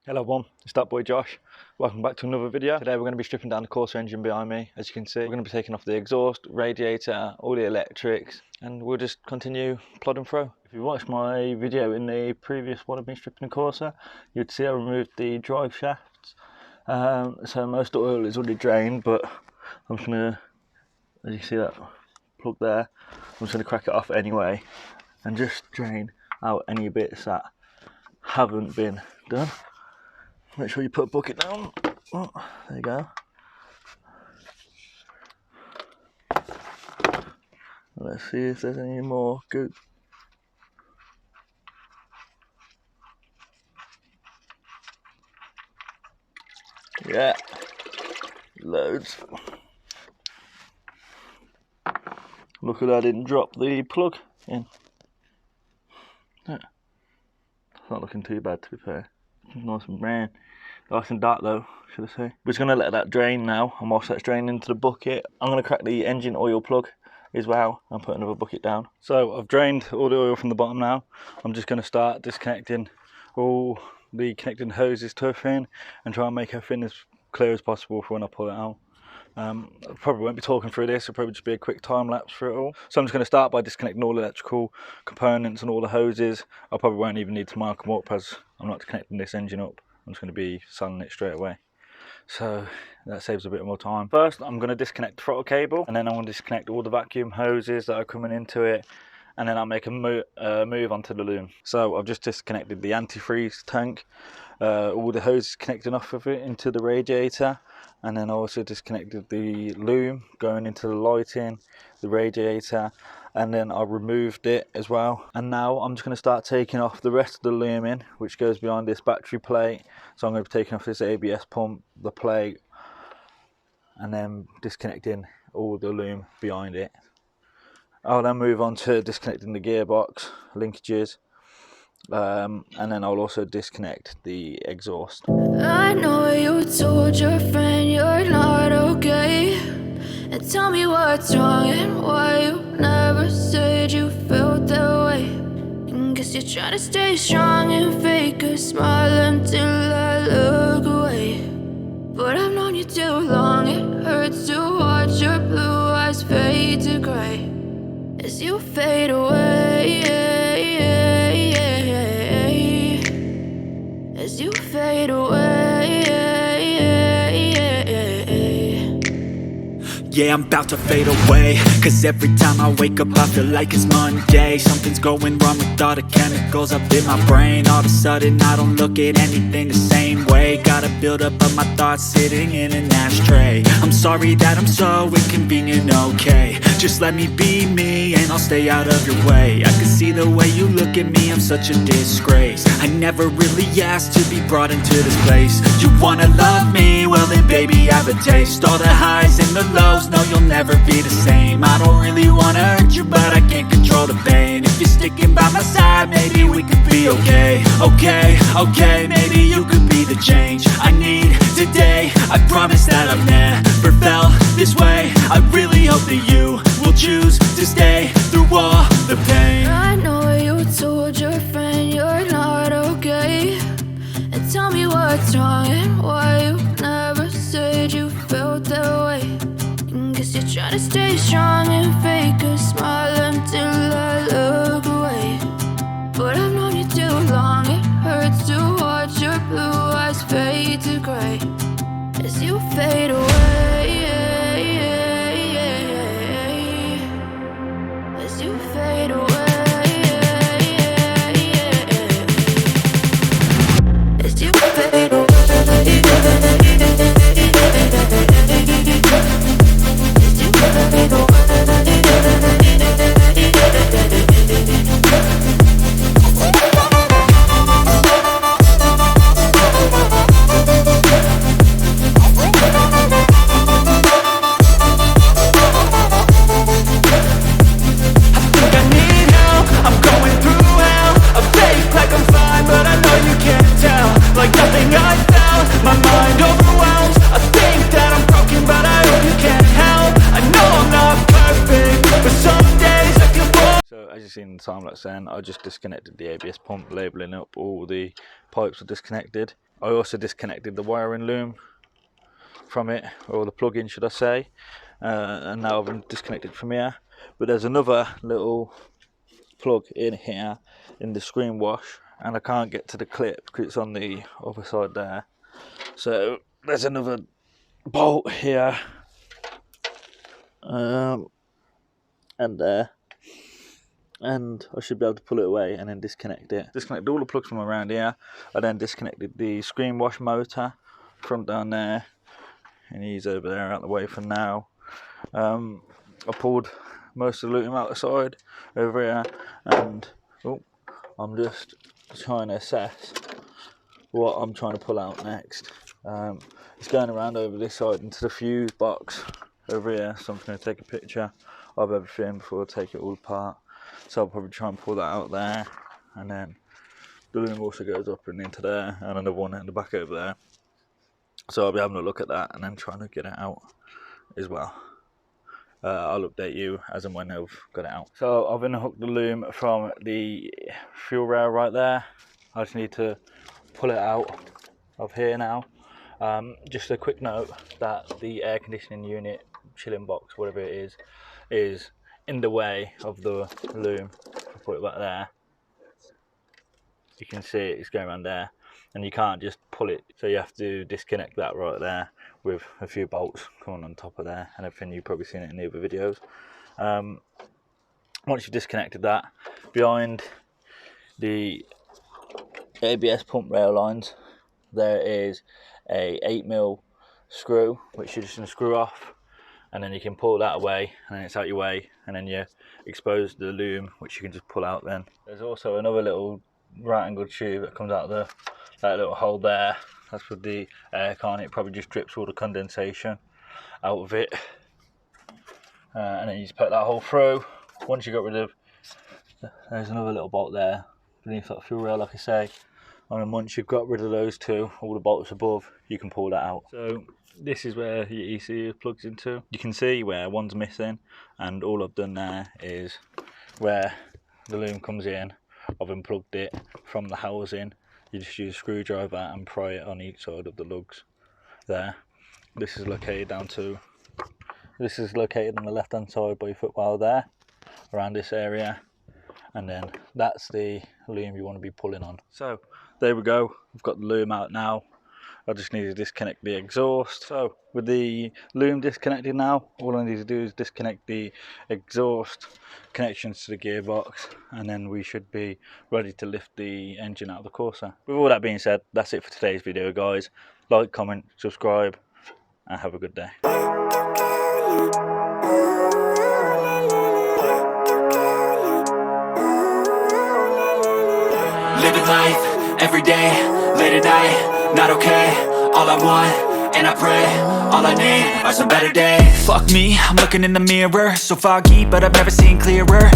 Hello everyone, it's that boy Josh. Welcome back to another video. Today we're going to be stripping down the Corsa engine behind me. As you can see, we're going to be taking off the exhaust, radiator, all the electrics, and we'll just continue plodding through. If you watched my video in the previous one of me stripping the Corsa, you'd see I removed the drive shafts. So most oil is already drained, but I'm just going to, as you see that plug there, I'm just going to crack it off anyway and just drain out any bits that haven't been done. Make sure you put a bucket down. Oh, there you go. Let's see if there's any more goop. Yeah, loads. Look at that, I didn't drop the plug in. Yeah. It's not looking too bad, to be fair. Nice and brown. Nice and dark though, should I say. We're just going to let that drain now, and whilst that's draining into the bucket, I'm going to crack the engine oil plug as well and put another bucket down. So I've drained all the oil from the bottom now. I'm just going to start disconnecting all the connecting hoses to everything and try and make everything as clear as possible for when I pull it out. I probably won't be talking through this, it'll probably just be a quick time lapse for it all. So I'm just going to start by disconnecting all the electrical components and all the hoses. I probably won't even need to mark them up as I'm not connecting this engine up. I'm just going to be selling it straight away. So that saves a bit more time. First I'm going to disconnect the throttle cable, and then I'm going to disconnect all the vacuum hoses that are coming into it, and then I'll make a move onto the loom. So I've just disconnected the antifreeze tank, all the hoses connecting off of it into the radiator, and then I also disconnected the loom going into the lighting, the radiator, and then I removed it as well. And now I'm just going to start taking off the rest of the looming, which goes behind this battery plate. So I'm going to be taking off this ABS pump, the plate, and then disconnecting all the loom behind it. I'll then move on to disconnecting the gearbox linkages, and then I'll also disconnect the exhaust. I know you told your friend you're not okay, and tell me what's wrong and why you never said you felt that way. And guess you're trying to stay strong and fake a smile until I look away. But I've known you too long, it hurts to watch your blue eyes fade to gray as you fade away, as you fade away. Yeah, I'm about to fade away, cause every time I wake up I feel like it's Monday. Something's going wrong with all the chemicals up in my brain. All of a sudden I don't look at anything the same way. Gotta build up of my thoughts sitting in an ashtray. I'm sorry that I'm so inconvenient, okay. Just let me be me and I'll stay out of your way. I can see the way you look at me, I'm such a disgrace. I never really asked to be brought into this place. You wanna love me? Well then baby have a taste. All the highs and the lows, no you'll never be the same. I don't really wanna hurt you, but I can't control the pain. If you're sticking by my side, maybe we could be okay. Okay, maybe you could be the change I need today. I promise that I've never felt this way. I really hope that you will choose to stay through all the pain. I know you told your friend you're not okay, and tell me what's wrong and why you never said you felt that way. And guess you're trying to stay strong and fake a smile until I look away. But I've known you too long, it hurts to watch your blue eyes fade to gray as you fade away, as you fade away, as you fade away. As you seen in the time lapse then, I just disconnected the ABS pump, labelling up all the pipes are disconnected. I also disconnected the wiring loom from it, or the plug-in should I say, and now I've disconnected from here. But there's another little plug in here in the screen wash, and I can't get to the clip because it's on the other side there. So there's another bolt here, and there, and I should be able to pull it away and then disconnect it. Disconnected all the plugs from around here. I then disconnected the screen wash motor from down there, and he's over there out the way for now. I pulled most of the loom out the side over here, and I'm just trying to assess what I'm trying to pull out next. It's going around over this side into the fuse box over here, so I'm just going to take a picture of everything before I take it all apart. So I'll probably try and pull that out there, and then the loom also goes up and into there, and another one in the back over there. So I'll be having a look at that and then trying to get it out as well. I'll update you as and when I've got it out. So I've unhooked the loom from the fuel rail right there. I just need to pull it out of here now. Just a quick note that the air conditioning unit, chilling box, whatever it is in the way of the loom. I'll put it back there. You can see it's going around there, and you can't just pull it, so you have to disconnect that right there with a few bolts coming on top of there and everything. You've probably seen it in the other videos. Once you've disconnected that, behind the ABS pump rail lines there is a 8mm screw which you're just going to screw off, and then you can pull that away and then it's out your way, and then you expose the loom which you can just pull out then. There's also another little right angle tube that comes out of that little hole there. That's with the air con. It probably just drips all the condensation out of it, and then you just put that hole through. Once you got rid of, there's another little bolt there beneath that fuel rail, like I say, and then once you've got rid of those two, all the bolts above, you can pull that out. So this is where your ECU plugs into. You can see where one's missing, and all I've done there is where the loom comes in, I've unplugged it from the housing. You just use a screwdriver and pry it on each side of the lugs there. This is located on the left hand side by your footwell there, around this area, and then that's the loom you want to be pulling on. So there we go, I've got the loom out now. I just need to disconnect the exhaust. So with the loom disconnected now, all I need to do is disconnect the exhaust connections to the gearbox, and then we should be ready to lift the engine out of the Corsa. With all that being said, that's it for today's video, guys. Like, comment, subscribe, and have a good day. Living life, every day, late at night, not okay. All I want, and I pray, all I need are some better days. Fuck me, I'm looking in the mirror, so foggy, but I've never seen clearer.